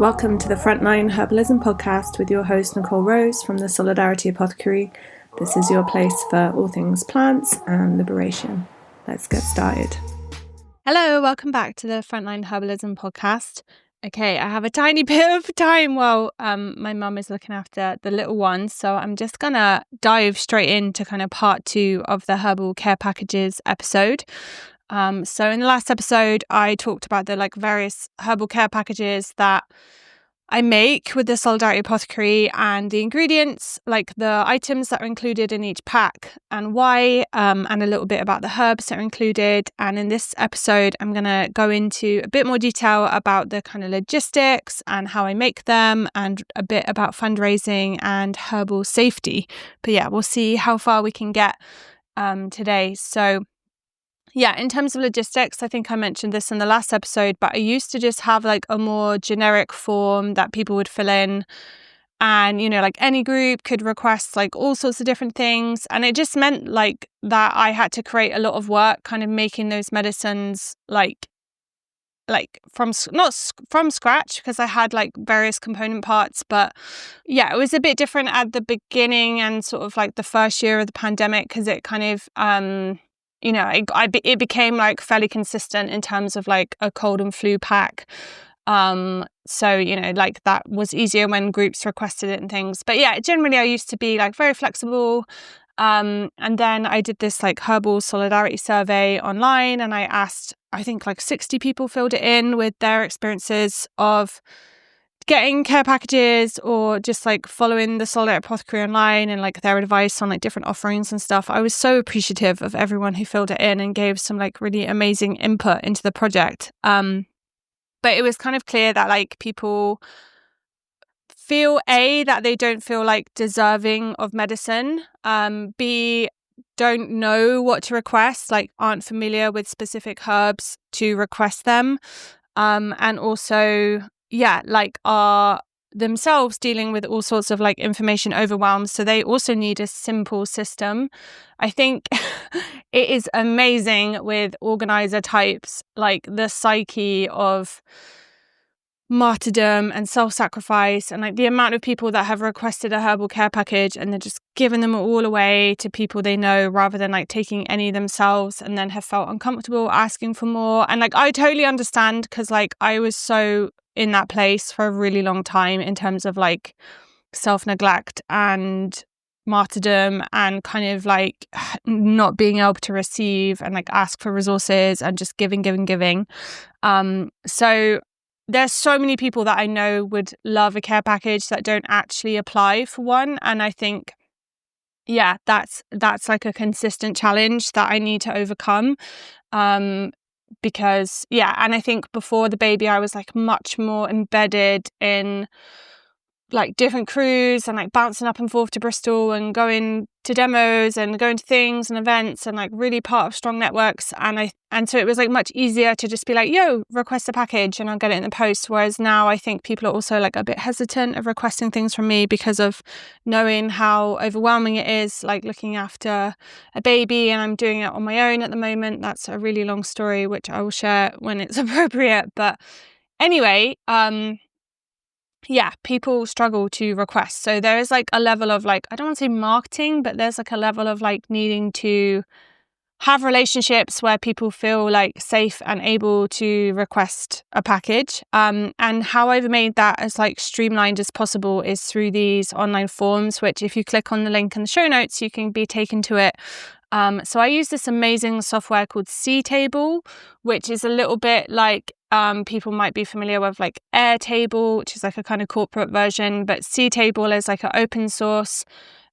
Welcome to the Frontline Herbalism podcast with your host Nicole Rose from the Solidarity Apothecary. This is your place for all things plants and liberation. Let's get started. Hello, welcome back to the Frontline Herbalism podcast. Okay, I have a tiny bit of time while my mum is looking after the little ones, so I'm just gonna dive straight into kind of part 2 of the Herbal Care Packages episode. So in the last episode, I talked about the various herbal care packages that I make with the Solidarity Apothecary and the ingredients, like the items that are included in each pack and why, and a little bit about the herbs that are included. And in this episode, I'm going to go into a bit more detail about the kind of logistics and how I make them, and a bit about fundraising and herbal safety. But yeah, we'll see how far we can get today. So yeah, in terms of logistics, I think I mentioned this in the last episode, but I used to just have a more generic form that people would fill in, and any group could request all sorts of different things, and it just meant that I had to create a lot of work kind of making those medicines not from scratch, because I had various component parts. But yeah, it was a bit different at the beginning and sort of the first year of the pandemic, because it kind of it became fairly consistent in terms of a cold and flu pack. So that was easier when groups requested it and things. But yeah, generally I used to be very flexible. And then I did this herbal solidarity survey online, and I asked, I think 60 people filled it in with their experiences of getting care packages or just following the Solidarity Apothecary online, and their advice on different offerings and stuff. I was so appreciative of everyone who filled it in and gave some really amazing input into the project. But it was kind of clear that people feel that they don't feel deserving of medicine, B, don't know what to request, aren't familiar with specific herbs to request them, and also are themselves dealing with all sorts of information overwhelm. So they also need a simple system. I think it is amazing with organizer types, the psyche of martyrdom and self-sacrifice, and the amount of people that have requested a herbal care package and they're just giving them all away to people they know rather than taking any themselves, and then have felt uncomfortable asking for more. And I totally understand, because I was so in that place for a really long time in terms of self-neglect and martyrdom, and kind of not being able to receive and ask for resources, and just giving. So there's so many people that I know would love a care package that don't actually apply for one. And I think, yeah, that's a consistent challenge that I need to overcome. Because, yeah, and I think before the baby, I was much more embedded in different crews, and bouncing up and forth to Bristol and going to demos and going to things and events, and really part of strong networks. And so it was much easier to just be yo, request a package and I'll get it in the post. Whereas now I think people are also a bit hesitant of requesting things from me because of knowing how overwhelming it is, looking after a baby, and I'm doing it on my own at the moment. That's a really long story, which I will share when it's appropriate. But anyway, yeah, people struggle to request. So there is a level of I don't want to say marketing, but there's a level of needing to have relationships where people feel safe and able to request a package. And how I've made that as streamlined as possible is through these online forms, which if you click on the link in the show notes, you can be taken to it. So I use this amazing software called C-Table, which is a little bit people might be familiar with Airtable, which is a kind of corporate version, but C-Table is an open source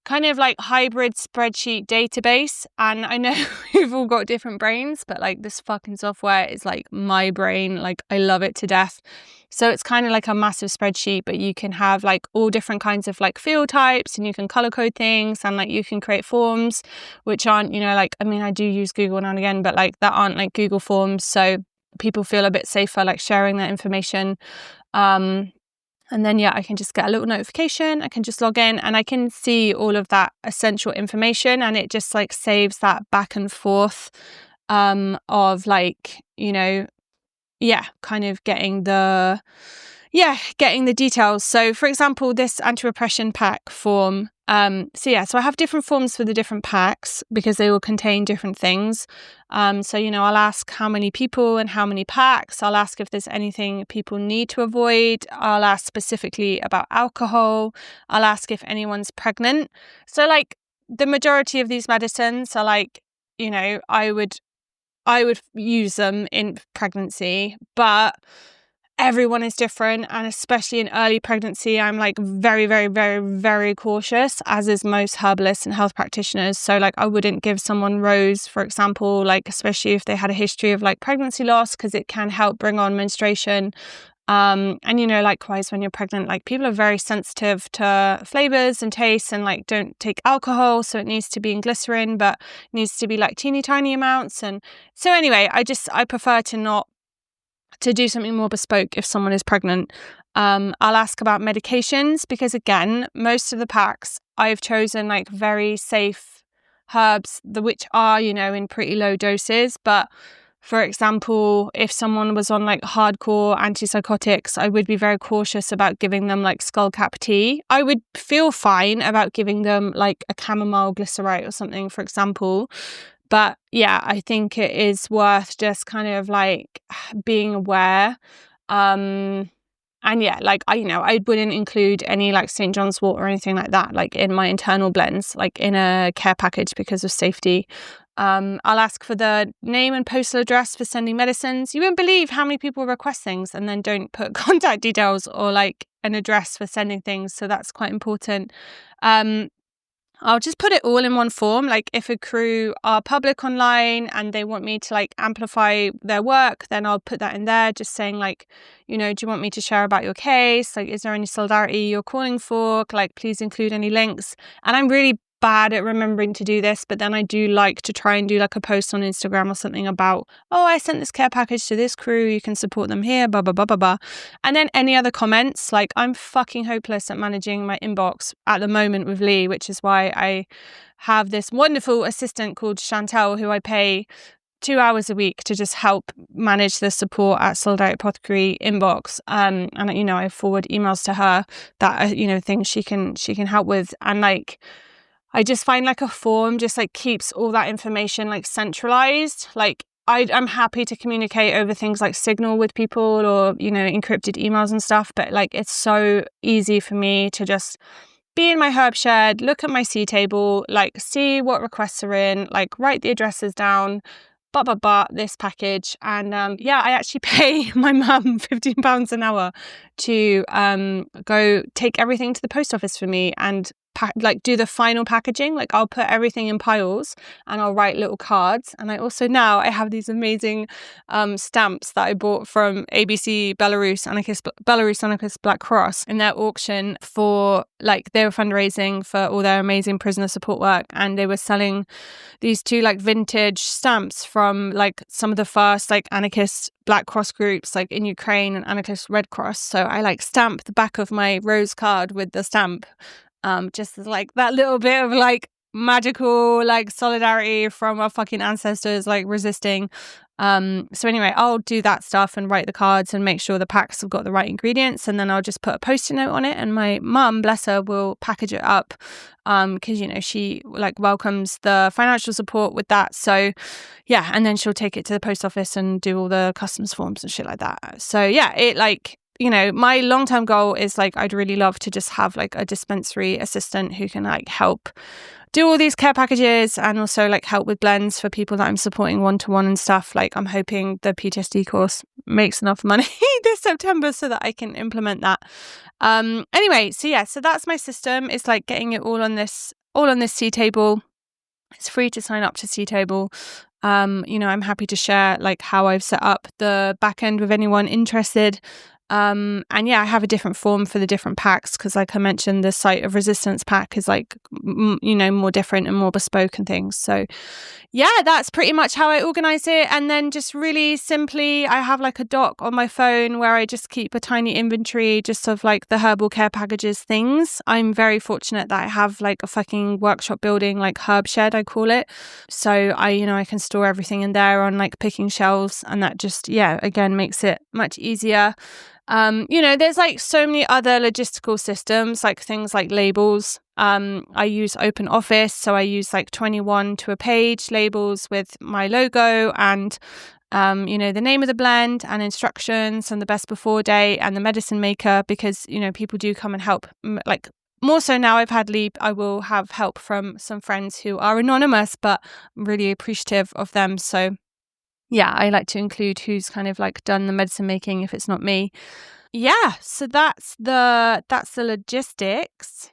kind of hybrid spreadsheet database. And I know we've all got different brains, but this fucking software is my brain. I love it to death. So it's kind of a massive spreadsheet, but you can have all different kinds of field types, and you can color code things, and you can create forms which aren't I do use Google now and again, but that aren't Google Forms. So people feel a bit safer sharing that information. And then, yeah, I can just get a little notification. I can just log in and I can see all of that essential information, and it just saves that back and forth of kind of getting the getting the details. So for example, this anti-repression pack form. So I have different forms for the different packs because they will contain different things. So, I'll ask how many people and how many packs. I'll ask if there's anything people need to avoid. I'll ask specifically about alcohol. I'll ask if anyone's pregnant. So like the majority of these medicines are like, I would use them in pregnancy, but everyone is different. And especially in early pregnancy, I'm like very, very, very, very cautious, as is most herbalists and health practitioners. So like I wouldn't give someone rose, for example, like especially if they had a history of like pregnancy loss, because it can help bring on menstruation. And likewise when you're pregnant, like people are very sensitive to flavors and tastes and like don't take alcohol. So it needs to be in glycerin, but it needs to be like teeny tiny amounts. And so anyway, I prefer to do something more bespoke if someone is pregnant. I'll ask about medications because again, most of the packs I've chosen like very safe herbs, which are, in pretty low doses. But for example, if someone was on like hardcore antipsychotics, I would be very cautious about giving them like skullcap tea. I would feel fine about giving them like a chamomile glycerite or something, for example. But yeah, I think it is worth just kind of like being aware. And yeah, like I wouldn't include any like St. John's wort or anything like that, like in my internal blends, like in a care package because of safety. I'll ask for the name and postal address for sending medicines. You won't believe how many people request things and then don't put contact details or like an address for sending things. So that's quite important. I'll just put it all in one form. Like if a crew are public online and they want me to like amplify their work, then I'll put that in there, just saying like, do you want me to share about your case? Like, is there any solidarity you're calling for? Like, please include any links. And I'm really bad at remembering to do this, but then I do like to try and do like a post on Instagram or something about, I sent this care package to this crew, you can support them here, blah blah blah blah blah. And then any other comments, like I'm fucking hopeless at managing my inbox at the moment with Lee, which is why I have this wonderful assistant called Chantel who I pay 2 hours a week to just help manage the support at Solidarity Apothecary inbox. And I forward emails to her that things she can help with. And like I just find like a form just like keeps all that information like centralized. Like I'm happy to communicate over things like Signal with people or, encrypted emails and stuff. But like, it's so easy for me to just be in my herb shed, look at my C table, like see what requests are in, like write the addresses down, this package. And I actually pay my mum £15 an hour to go take everything to the post office for me and do the final packaging. Like I'll put everything in piles and I'll write little cards. And I also now I have these amazing stamps that I bought from ABC Belarus Anarchist Black Cross in their auction for like they were fundraising for all their amazing prisoner support work, and they were selling these 2 like vintage stamps from like some of the first like anarchist Black Cross groups like in Ukraine and Anarchist Red Cross. So I like stamp the back of my rose card with the stamp. Just as like that little bit of like magical like solidarity from our fucking ancestors like resisting. So anyway, I'll do that stuff and write the cards and make sure the packs have got the right ingredients, and then I'll just put a post-it note on it, and my mum, bless her, will package it up because she like welcomes the financial support with that. So yeah, and then she'll take it to the post office and do all the customs forms and shit like that. So yeah, it like my long-term goal is like I'd really love to just have like a dispensary assistant who can like help do all these care packages and also like help with blends for people that I'm supporting one-to-one and stuff. Like I'm hoping the PTSD course makes enough money this September so that I can implement that. Anyway, so that's my system. It's like getting it all on this C table. It's free to sign up to C table. I'm happy to share like how I've set up the back end with anyone interested. And I have a different form for the different packs because like I mentioned, the Site of Resistance pack is like, more different and more bespoke and things. So yeah, that's pretty much how I organize it. And then just really simply, I have like a doc on my phone where I just keep a tiny inventory just of like the Herbal Care Packages things. I'm very fortunate that I have like a fucking workshop building, like herb shed, I call it. So I can store everything in there on like picking shelves, and that just, again, makes it much easier. There's like so many other logistical systems, like things like labels. I use Open Office, so I use like 21 to a page labels with my logo and the name of the blend and instructions and the best before date and the medicine maker, because people do come and help. Like more so now I've had Leap, I will have help from some friends who are anonymous, but I'm really appreciative of them. So yeah, I like to include who's kind of like done the medicine making if it's not me. Yeah, so that's the logistics.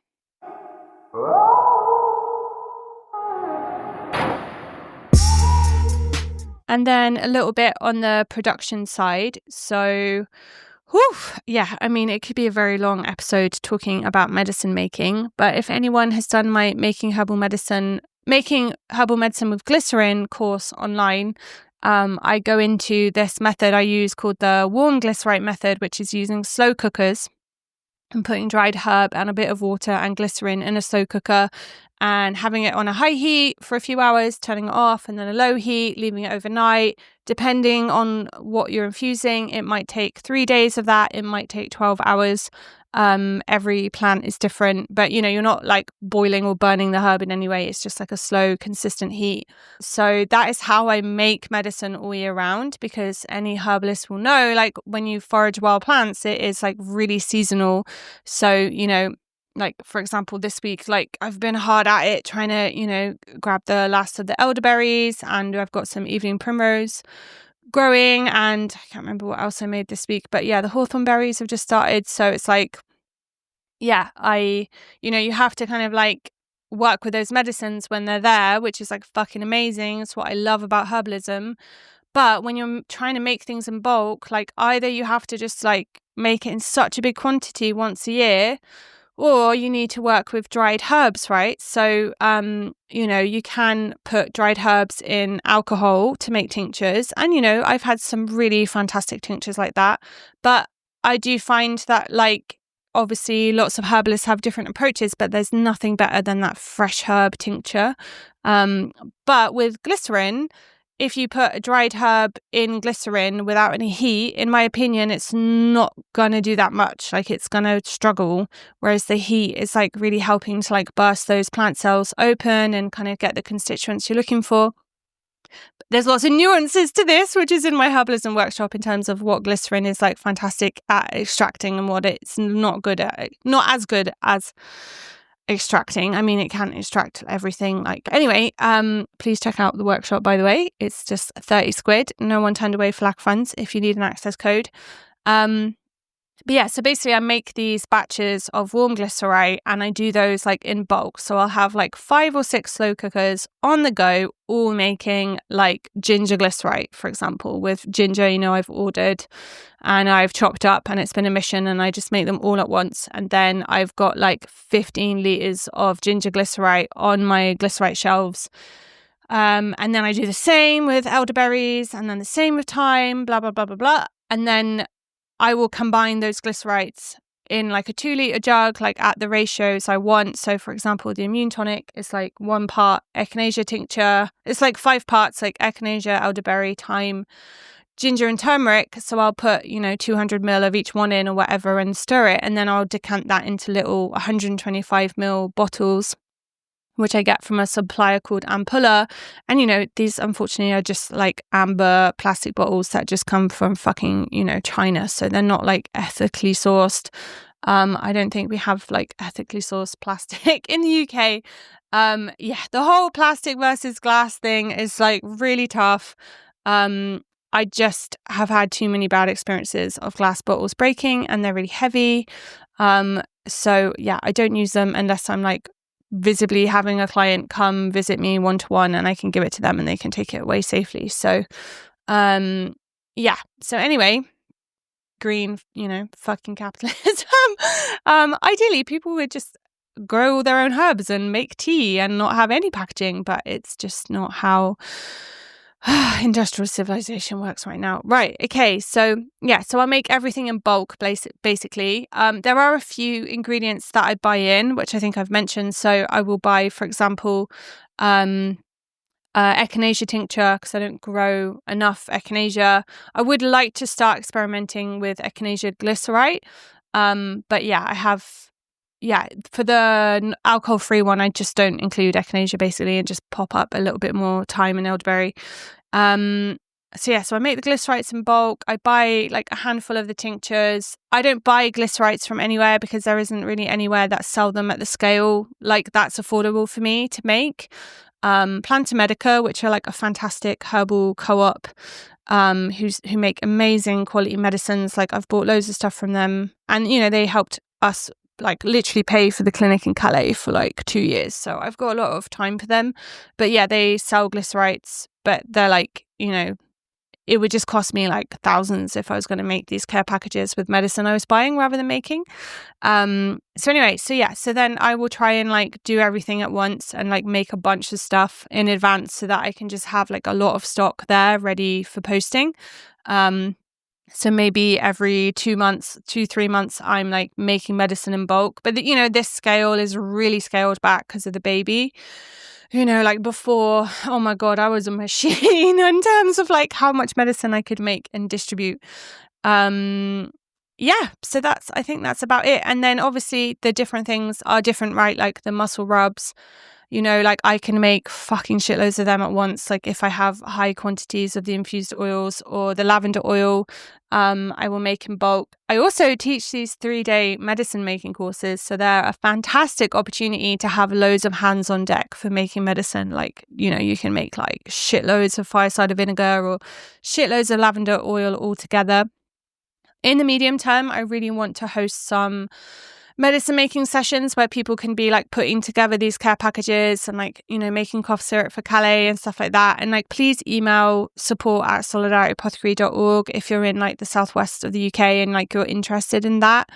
And then a little bit on the production side. So, it could be a very long episode talking about medicine making. But if anyone has done my making herbal medicine with glycerin course online, I go into this method I use called the warm glycerite method, which is using slow cookers and putting dried herb and a bit of water and glycerin in a slow cooker and having it on a high heat for a few hours, turning it off, and then a low heat, leaving it overnight. Depending on what you're infusing, it might take 3 days of that. It might take 12 hours. Every plant is different, but you're not like boiling or burning the herb in any way. It's just like a slow, consistent heat. So that is how I make medicine all year round, because any herbalist will know, like when you forage wild plants, it is like really seasonal. So, like for example, this week, like I've been hard at it trying to, grab the last of the elderberries, and I've got some evening primrose growing, and I can't remember what else I made this week, but yeah, the hawthorn berries have just started. So it's like, yeah, you have to kind of like work with those medicines when they're there, which is like fucking amazing. It's what I love about herbalism. But when you're trying to make things in bulk, like either you have to just like make it in such a big quantity once a year, or you need to work with dried herbs, right? So, you can put dried herbs in alcohol to make tinctures. And, I've had some really fantastic tinctures like that. But I do find that, like, obviously lots of herbalists have different approaches, but there's nothing better than that fresh herb tincture. But with glycerin, if you put a dried herb in glycerin without any heat, in my opinion, it's not going to do that much. Like it's going to struggle. Whereas the heat is like really helping to like burst those plant cells open and kind of get the constituents you're looking for. There's lots of nuances to this, which is in my herbalism workshop in terms of what glycerin is like fantastic at extracting and what it's not as good as extracting. I mean, it can extract everything. Like anyway, please check out the workshop, by the way. It's just 30 quid. No one turned away FLAC funds if you need an access code. But yeah, so basically I make these batches of warm glycerite and I do those like in bulk. So I'll have like 5 or 6 slow cookers on the go, all making like ginger glycerite, for example, with ginger, I've ordered and I've chopped up and it's been a mission, and I just make them all at once. And then I've got like 15 litres of ginger glycerite on my glycerite shelves. And then I do the same with elderberries, and then the same with thyme, blah, blah, blah, blah, blah. And then I will combine those glycerites in like a 2-litre jug, like at the ratios I want. So for example, the immune tonic is like 1 part echinacea tincture. It's like 5 parts like echinacea, elderberry, thyme, ginger and turmeric. So I'll put, 200 ml of each one in or whatever and stir it. And then I'll decant that into little 125 ml bottles, which I get from a supplier called Ampulla. And, these unfortunately are just like amber plastic bottles that just come from fucking, China. So they're not like ethically sourced. I don't think we have like ethically sourced plastic in the UK. The whole plastic versus glass thing is like really tough. I just have had too many bad experiences of glass bottles breaking, and they're really heavy. So yeah, I don't use them unless I'm like visibly having a client come visit me one-to-one and I can give it to them and they can take it away safely. So so anyway, green, fucking capitalism. Ideally people would just grow their own herbs and make tea and not have any packaging, but it's just not how industrial civilization works right now. Right. Okay. So I make everything in bulk, basically. There are a few ingredients that I buy in, which I think I've mentioned. So I will buy, for example, echinacea tincture because I don't grow enough echinacea. I would like to start experimenting with echinacea glycerite. But yeah, I have, for the alcohol-free one, I just don't include echinacea basically and just pop up a little bit more thyme and elderberry. So I make the glycerites in bulk. I buy like a handful of the tinctures. I don't buy glycerites from anywhere because there isn't really anywhere that sell them at the scale like that's affordable for me to make. Planta Medica, which are like a fantastic herbal co-op, who make amazing quality medicines. Like I've bought loads of stuff from them, and they helped us like literally pay for the clinic in Calais for like 2 years. So I've got a lot of time for them. But yeah, they sell glycerites, but they're like, it would just cost me like thousands if I was going to make these care packages with medicine I was buying rather than making. So then I will try and like do everything at once and like make a bunch of stuff in advance so that I can just have like a lot of stock there ready for posting. So maybe every 2 months, 3 months, I'm like making medicine in bulk. But this scale is really scaled back because of the baby. Like before, oh my God, I was a machine in terms of like how much medicine I could make and distribute. So I think that's about it. And then obviously the different things are different, right? Like the muscle rubs, like I can make fucking shitloads of them at once. Like if I have high quantities of the infused oils or the lavender oil, I will make in bulk. I also teach these 3-day medicine making courses. So they're a fantastic opportunity to have loads of hands on deck for making medicine. Like, you can make like shitloads of fire-cider vinegar or shitloads of lavender oil all together. In the medium term, I really want to host some medicine making sessions where people can be like putting together these care packages and like, making cough syrup for Calais and stuff like that. And like, please email support@solidarityapothecary.org if you're in like the southwest of the UK and like you're interested in that.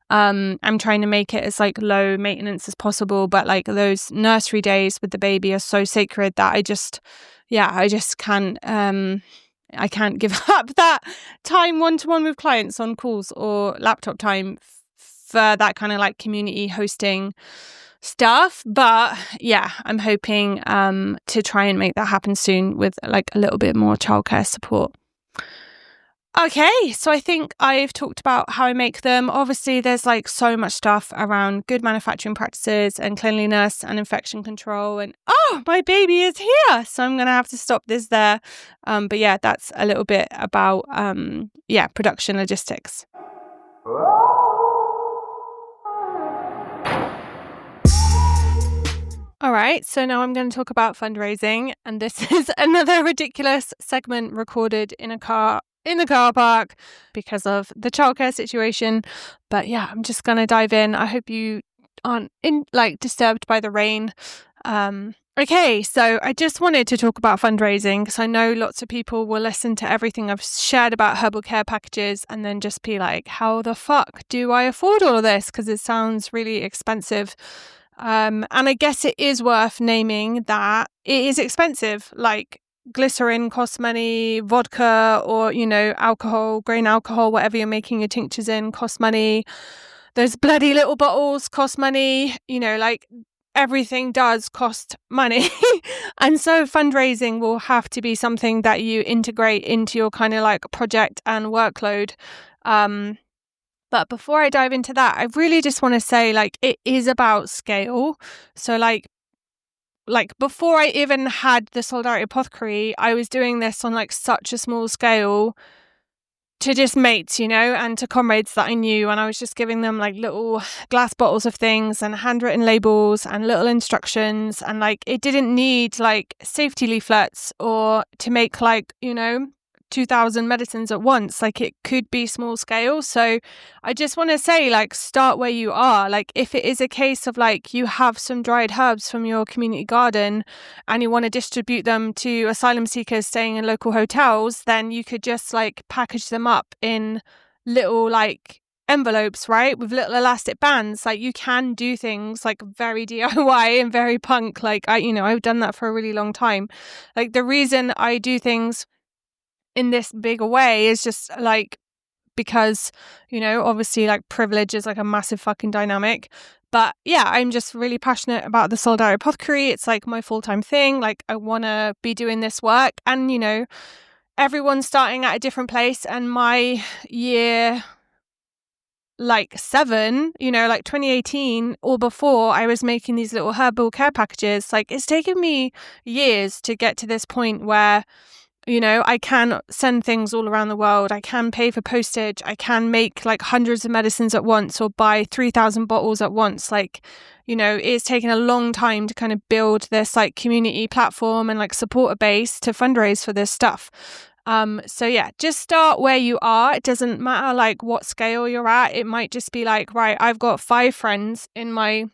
I'm trying to make it as like low maintenance as possible, but like those nursery days with the baby are so sacred that I just can't, I can't give up that time one-to-one with clients on calls or laptop time for that kind of like community hosting stuff. But yeah, I'm hoping to try and make that happen soon with like a little bit more childcare support. Okay, so I think I've talked about how I make them. Obviously, there's like so much stuff around good manufacturing practices and cleanliness and infection control. And my baby is here, so I'm going to have to stop this there. But yeah, that's a little bit about production logistics. All right, so now I'm going to talk about fundraising, and this is another ridiculous segment recorded in the car park because of the childcare situation. But yeah, I'm just going to dive in. I hope you aren't disturbed by the rain. Okay, so I just wanted to talk about fundraising because I know lots of people will listen to everything I've shared about herbal care packages and then just be like, how the fuck do I afford all of this? Because it sounds really expensive. And I guess it is worth naming that it is expensive. Like glycerin costs money, vodka or, alcohol, grain alcohol, whatever you're making your tinctures in costs money. Those bloody little bottles cost money, like everything does cost money. And so fundraising will have to be something that you integrate into your kind of like project and workload. But before I dive into that, I really just want to say like it is about scale. So like before I even had the Solidarity Apothecary, I was doing this on like such a small scale to just mates, and to comrades that I knew. And I was just giving them like little glass bottles of things and handwritten labels and little instructions. And like it didn't need like safety leaflets or to make like, 2,000 medicines at once. Like it could be small scale. So I just want to say like start where you are. Like if it is a case of like you have some dried herbs from your community garden and you want to distribute them to asylum seekers staying in local hotels, then you could just like package them up in little like envelopes, right, with little elastic bands. Like you can do things like very DIY and very punk. Like I've done that for a really long time. Like the reason I do things in this bigger way is just like because obviously like privilege is like a massive fucking dynamic, But yeah, I'm just really passionate about the Solidarity Apothecary. It's like my full-time thing. Like I want to be doing this work, and everyone's starting at a different place, and my year 7, like 2018 or before, I was making these little herbal care packages. Like it's taken me years to get to this point where I can send things all around the world. I can pay for postage. I can make like hundreds of medicines at once or buy 3,000 bottles at once. It's taken a long time to kind of build this like community platform and like support a base to fundraise for this stuff. So yeah, just start where you are. It doesn't matter like what scale you're at. It might just be like, right, I've got 5 friends in my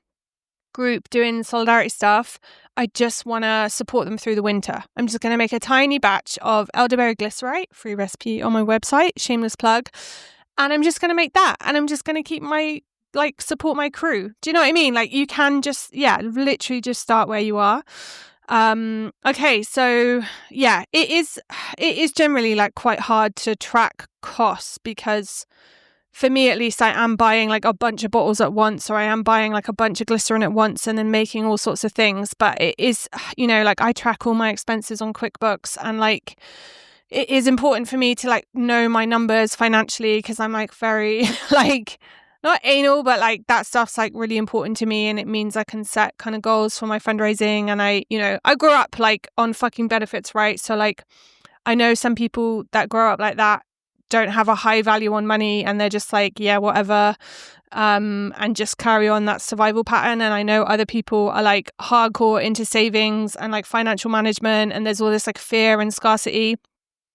group doing solidarity stuff. I just want to support them through the winter. I'm just going to make a tiny batch of elderberry glycerine, free recipe on my website, shameless plug. And I'm just going to make that. And I'm just going to keep support my crew. Do you know what I mean? Like you can just, literally just start where you are. Okay, so yeah, it is generally like quite hard to track costs because for me, at least, I am buying like a bunch of bottles at once, or I am buying like a bunch of glycerin at once and then making all sorts of things. But it is, like I track all my expenses on QuickBooks, and like it is important for me to like know my numbers financially because I'm like very like not anal, but like that stuff's like really important to me, and it means I can set kind of goals for my fundraising. And I grew up like on fucking benefits, right? So like I know some people that grow up like that don't have a high value on money, and they're just like, yeah, whatever, and just carry on that survival pattern. And I know other people are like hardcore into savings and like financial management, and there's all this like fear and scarcity.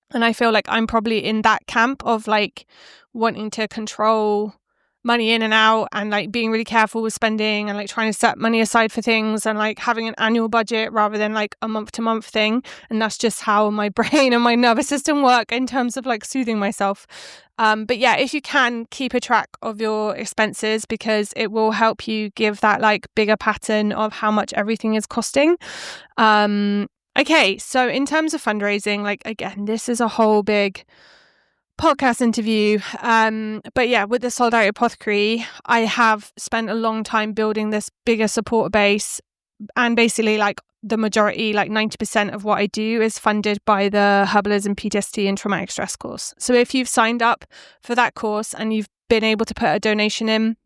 And I feel like I'm probably in that camp of like wanting to control money in and out, and like being really careful with spending, and like trying to set money aside for things, and like having an annual budget rather than like a month to month thing. And that's just how my brain and my nervous system work in terms of like soothing myself. But yeah, if you can, keep a track of your expenses, because it will help you give that like bigger pattern of how much everything is costing. Okay, so in terms of fundraising, like again, this is a whole big podcast interview. But yeah, with the Solidarity Apothecary, I have spent a long time building this bigger support base, and basically like the majority, like 90% of what I do is funded by the Herbalism, PTSD and traumatic stress course. So if you've signed up for that course and you've been able to put a donation in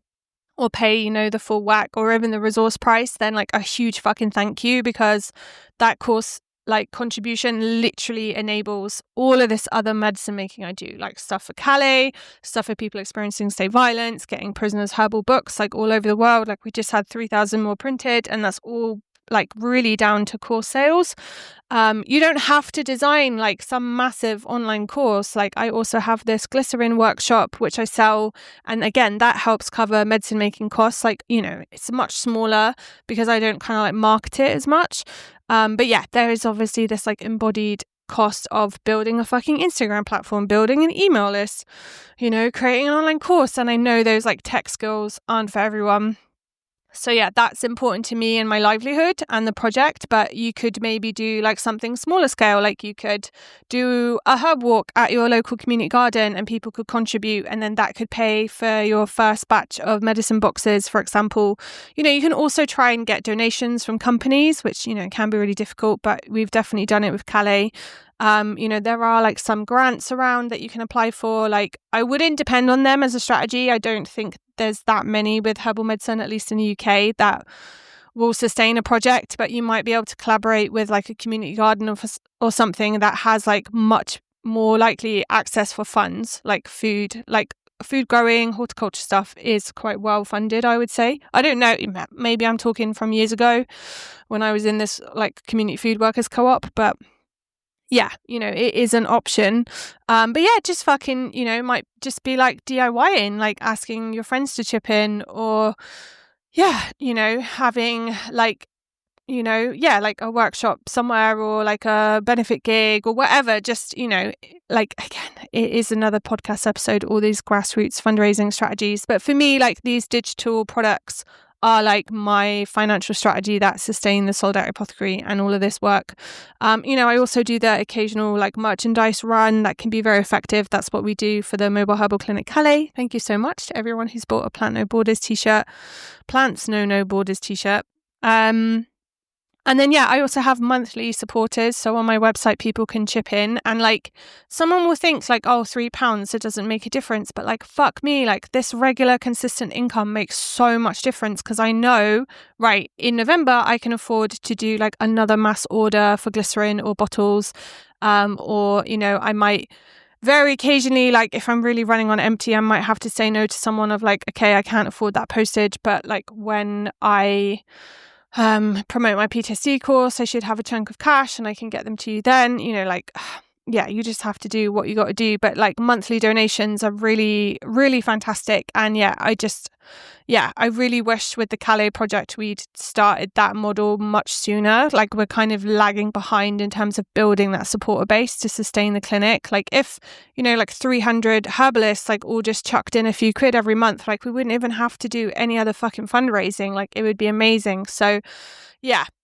or pay, the full whack or even the resource price, then like a huge fucking thank you, because that course like contribution literally enables all of this other medicine making I do, like stuff for Calais, stuff for people experiencing state violence, getting prisoners herbal books like all over the world. Like we just had 3,000 more printed, and that's all like really down to course sales. You don't have to design like some massive online course. Like I also have this glycerin workshop which I sell, and again that helps cover medicine making costs. Like it's much smaller because I don't kind of like market it as much. But yeah, there is obviously this like embodied cost of building a fucking Instagram platform, building an email list, creating an online course. And I know those like tech skills aren't for everyone. So yeah, that's important to me and my livelihood and the project. But you could maybe do like something smaller scale, like you could do a herb walk at your local community garden and people could contribute, and then that could pay for your first batch of medicine boxes, for example. You can also try and get donations from companies, which can be really difficult, but we've definitely done it with Calais. There are like some grants around that you can apply for. Like I wouldn't depend on them as a strategy. I don't think there's that many with herbal medicine, at least in the UK, that will sustain a project, but you might be able to collaborate with like a community garden or something that has like much more likely access for funds, like food growing, horticulture stuff is quite well funded, I would say. I don't know, maybe I'm talking from years ago when I was in this like community food workers co-op, but yeah, it is an option. But yeah, just fucking, might just be like DIYing, like asking your friends to chip in, or yeah, having like, like a workshop somewhere, or like a benefit gig or whatever. Just, like again, it is another podcast episode, all these grassroots fundraising strategies. But for me, like these digital products are like my financial strategy that sustain the Solidarity Apothecary and all of this work. I also do the occasional like merchandise run that can be very effective. That's what we do for the Mobile Herbal Clinic Calais. Thank you so much to everyone who's bought a Plant No Borders t-shirt, Plants No Borders t-shirt. And then, I also have monthly supporters. So on my website, people can chip in, and like someone will think like, oh, £3, it doesn't make a difference. But like, fuck me, like this regular consistent income makes so much difference, because I know, right, in November, I can afford to do like another mass order for glycerin or bottles. Or, I might very occasionally, like if I'm really running on empty, I might have to say no to someone of like, okay, I can't afford that postage. But like when I promote my PTSD course, I should have a chunk of cash and I can get them to you then, you just have to do what you got to do. But like monthly donations are really, really fantastic. And I really wish with the Calais project we'd started that model much sooner. Like we're kind of lagging behind in terms of building that supporter base to sustain the clinic. Like if, 300 herbalists like all just chucked in a few quid every month, like we wouldn't even have to do any other fucking fundraising. Like it would be amazing. So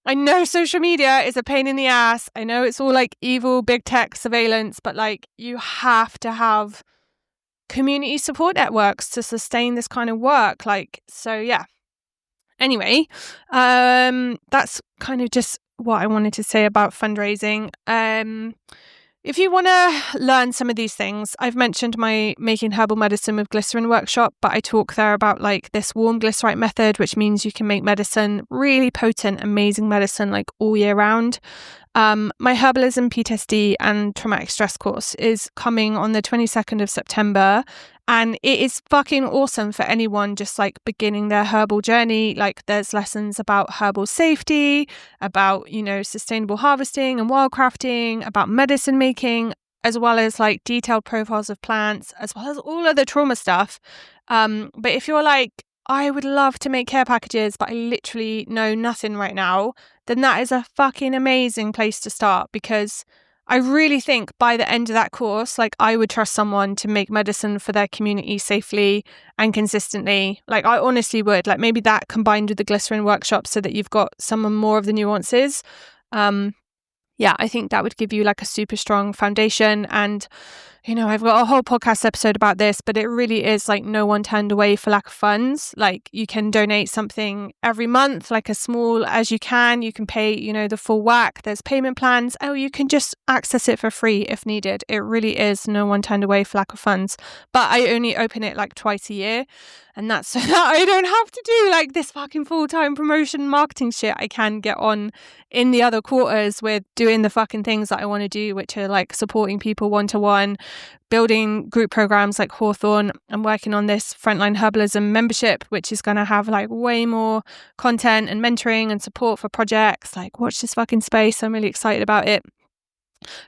I know social media is a pain in the ass. I know it's all like evil big tech surveillance, but like you have to have community support networks to sustain this kind of work. Anyway, that's kind of just what I wanted to say about fundraising. If you want to learn some of these things, I've mentioned my Making Herbal Medicine with Glycerin workshop, but I talk there about like this warm glycerite method, which means you can make medicine, really potent, amazing medicine, like all year round. My Herbalism, PTSD and Traumatic Stress course is coming on the 22nd of September. And it is fucking awesome for anyone just like beginning their herbal journey. Like there's lessons about herbal safety, about, sustainable harvesting and wildcrafting, about medicine making, as well as like detailed profiles of plants, as well as all of the trauma stuff. But if you're like, I would love to make care packages, but I literally know nothing right now, then that is a fucking amazing place to start, because I really think by the end of that course, like I would trust someone to make medicine for their community safely and consistently. Like I honestly would. Like maybe that combined with the glycerin workshop so that you've got some more of the nuances. I think that would give you like a super strong foundation. And I've got a whole podcast episode about this, but it really is like no one turned away for lack of funds. Like you can donate something every month, like as small as you can. You can pay, the full whack. There's payment plans. Oh, you can just access it for free if needed. It really is no one turned away for lack of funds. But I only open it like twice a year. And that's so that I don't have to do like this fucking full-time promotion marketing shit. I can get on in the other quarters with doing the fucking things that I want to do, which are like supporting people one-to-one, building group programs like Hawthorne. I'm working on this Frontline Herbalism membership, which is going to have like way more content and mentoring and support for projects. Like watch this fucking space. I'm really excited about it.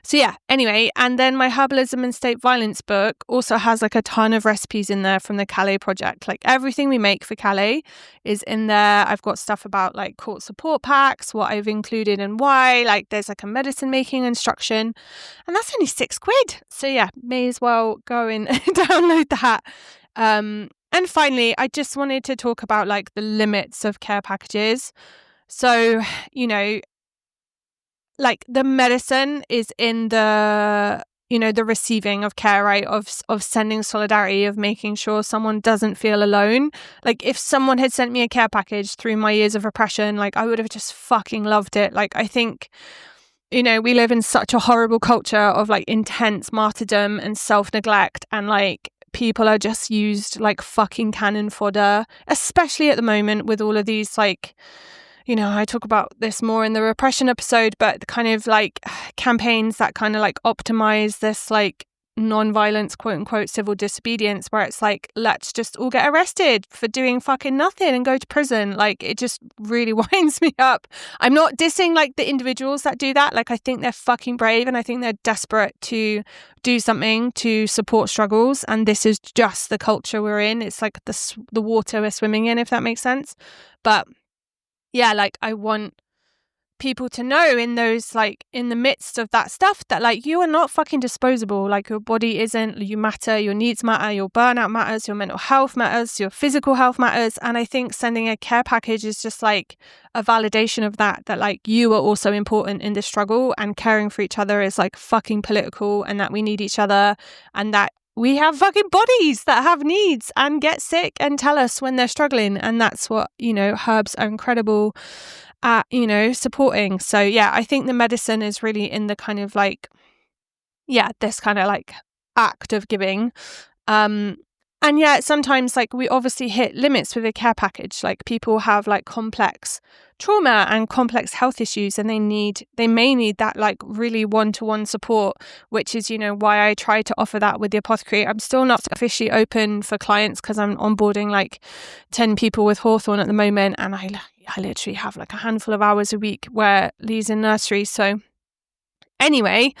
So anyway, and then my Herbalism and State Violence book also has like a ton of recipes in there from the Calais project. Like everything we make for Calais is in there. I've got stuff about like court support packs, what I've included and why. Like there's like a medicine making instruction, and that's only £6. So may as well go and download that. And finally, I just wanted to talk about like the limits of care packages. So, like the medicine is in the, the receiving of care, right? Of sending solidarity, of making sure someone doesn't feel alone. Like if someone had sent me a care package through my years of repression, like I would have just fucking loved it. Like I think, we live in such a horrible culture of like intense martyrdom and self-neglect, and like people are just used like fucking cannon fodder, especially at the moment with all of these like, I talk about this more in the repression episode, but the kind of like campaigns that kind of like optimize this like non-violence, quote unquote, civil disobedience, where it's like, let's just all get arrested for doing fucking nothing and go to prison. Like it just really winds me up. I'm not dissing like the individuals that do that. Like I think they're fucking brave, and I think they're desperate to do something to support struggles. And this is just the culture we're in. It's like the water we're swimming in, if that makes sense. But like I want people to know in those, like, in the midst of that stuff, that like you are not fucking disposable. Like, your body isn't, you matter, your needs matter, your burnout matters, your mental health matters, your physical health matters. And I think sending a care package is just like a validation of that like you are also important in this struggle, and caring for each other is like fucking political, and that we need each other, and that we have fucking bodies that have needs and get sick and tell us when they're struggling. And that's what, you know, herbs are incredible at, you know, supporting. So yeah, I think the medicine is really in the kind of like, yeah, this kind of like act of giving. And yeah, sometimes like we obviously hit limits with a care package. Like, people have like complex trauma and complex health issues, and they may need that like really one-to-one support, which is, you know, why I try to offer that with the apothecary. I'm still not officially open for clients because I'm onboarding like 10 people with Hawthorn at the moment, and I literally have like a handful of hours a week where Lee's in nursery. So anyway,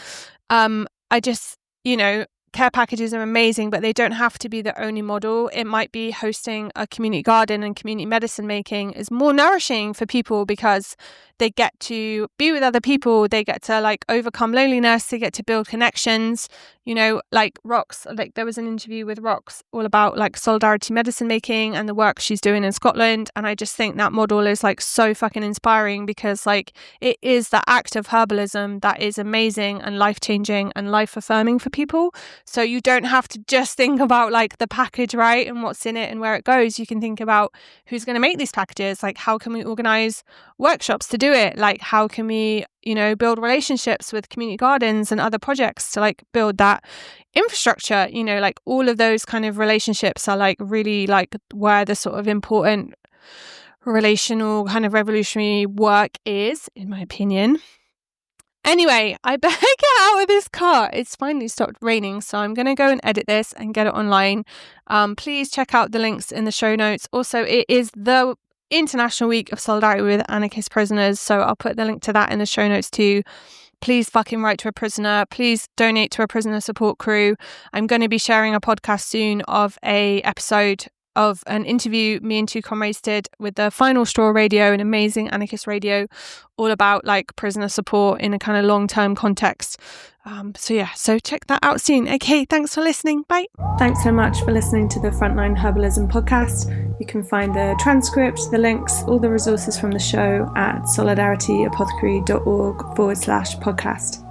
I just, you know, care packages are amazing, but they don't have to be the only model. It might be hosting a community garden, and community medicine making is more nourishing for people because they get to be with other people. They get to like overcome loneliness. They get to build connections, you know, like Rox, like there was an interview with Rox all about like solidarity medicine making and the work she's doing in Scotland. And I just think that model is like so fucking inspiring, because like it is the act of herbalism that is amazing and life-changing and life-affirming for people. So you don't have to just think about like the package, right, and what's in it and where it goes. You can think about who's going to make these packages. Like, how can we organize workshops to do it? Like, how can we, you know, build relationships with community gardens and other projects to like build that infrastructure? You know, like all of those kind of relationships are like really like where the sort of important relational kind of revolutionary work is, in my opinion. Anyway, I better get out of this car. It's finally stopped raining, so I'm going to go and edit this and get it online. Please check out the links in the show notes. Also, it is the International Week of Solidarity with Anarchist Prisoners, so I'll put the link to that in the show notes too. Please fucking write to a prisoner. Please donate to a prisoner support crew. I'm going to be sharing a podcast soon of a episode of an interview me and two comrades did with the Final Straw Radio, an amazing anarchist radio, all about like prisoner support in a kind of long-term context. So check that out soon. Okay, thanks for listening. Bye. Thanks so much for listening to the Frontline Herbalism podcast. You can find the transcript, the links, all the resources from the show at solidarityapothecary.org/podcast.